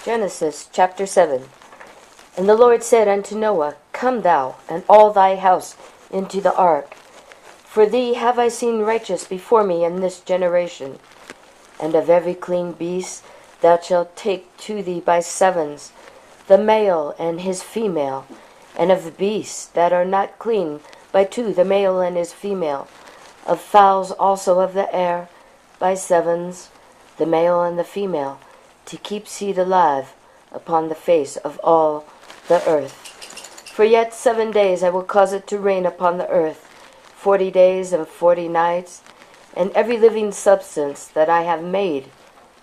Genesis chapter 7. And the Lord said unto Noah, Come thou, and all thy house, into the ark. For thee have I seen righteous before me in this generation. And of every clean beast thou shalt take to thee by sevens, the male and his female, and of the beasts that are not clean by two, the male and his female, of fowls also of the air by sevens, the male and the female, to keep seed alive upon the face of all the earth. For yet 7 days I will cause it to rain upon the earth, 40 days and 40 nights, and every living substance that I have made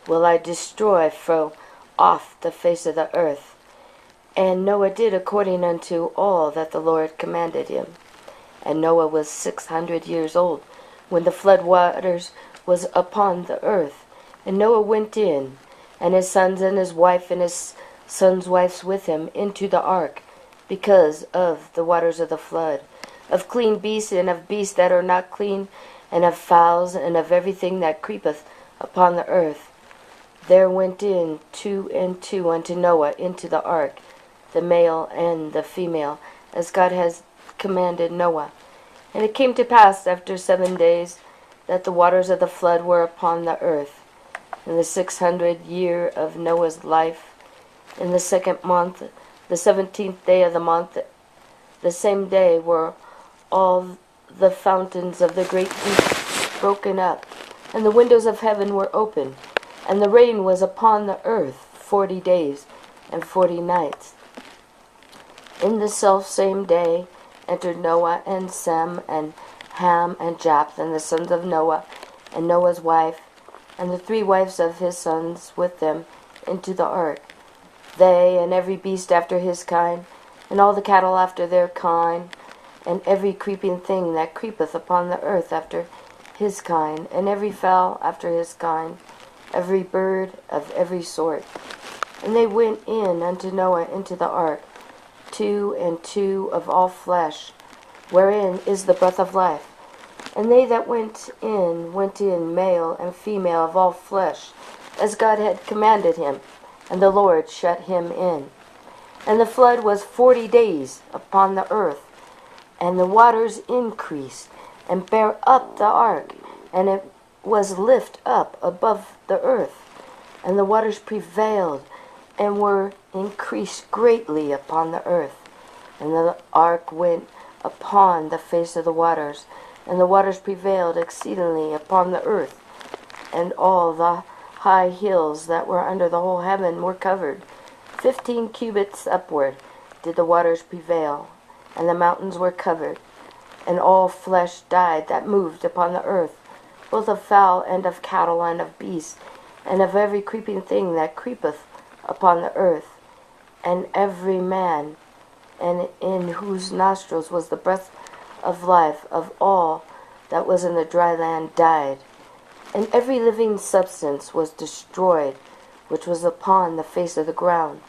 will I destroy from off the face of the earth. And Noah did according unto all that the Lord commanded him. And Noah was 600 years old when the flood waters was upon the earth. And Noah went in, and his sons and his wife and his sons' wives with him, into the ark, because of the waters of the flood, of clean beasts and of beasts that are not clean, and of fowls and of everything that creepeth upon the earth. There went in 2 and 2 unto Noah into the ark, the male and the female, as God has commanded Noah. And it came to pass after 7 days that the waters of the flood were upon the earth. In the 600th year of Noah's life, in the 2nd month, the 17th day of the month, the same day were all the fountains of the great deep broken up, and the windows of heaven were open, and the rain was upon the earth 40 days and 40 nights. In the selfsame day entered Noah and Sem and Ham and Japheth, and the sons of Noah, and Noah's wife, and the 3 wives of his sons with them, into the ark. They and every beast after his kind, and all the cattle after their kind, and every creeping thing that creepeth upon the earth after his kind, and every fowl after his kind, every bird of every sort. And they went in unto Noah into the ark, 2 and 2 of all flesh, wherein is the breath of life. And they that went in male and female of all flesh, as God had commanded him, and the Lord shut him in. And the flood was 40 days upon the earth, and the waters increased, and bare up the ark, and it was lift up above the earth, and the waters prevailed, and were increased greatly upon the earth. And the ark went upon the face of the waters, and the waters prevailed exceedingly upon the earth, and all the high hills that were under the whole heaven were covered. 15 cubits upward did the waters prevail, and the mountains were covered. And all flesh died that moved upon the earth, both of fowl and of cattle and of beasts, and of every creeping thing that creepeth upon the earth. And every man, and in whose nostrils was the breath of life, of all that was in the dry land, died. And every living substance was destroyed, which was upon the face of the ground,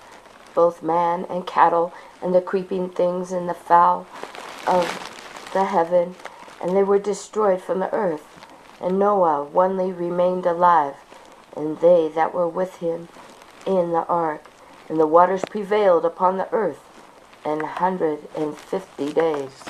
both man and cattle, and the creeping things, and the fowl of the heaven, and they were destroyed from the earth. And Noah only remained alive, and they that were with him in the ark. And the waters prevailed upon the earth 150 days.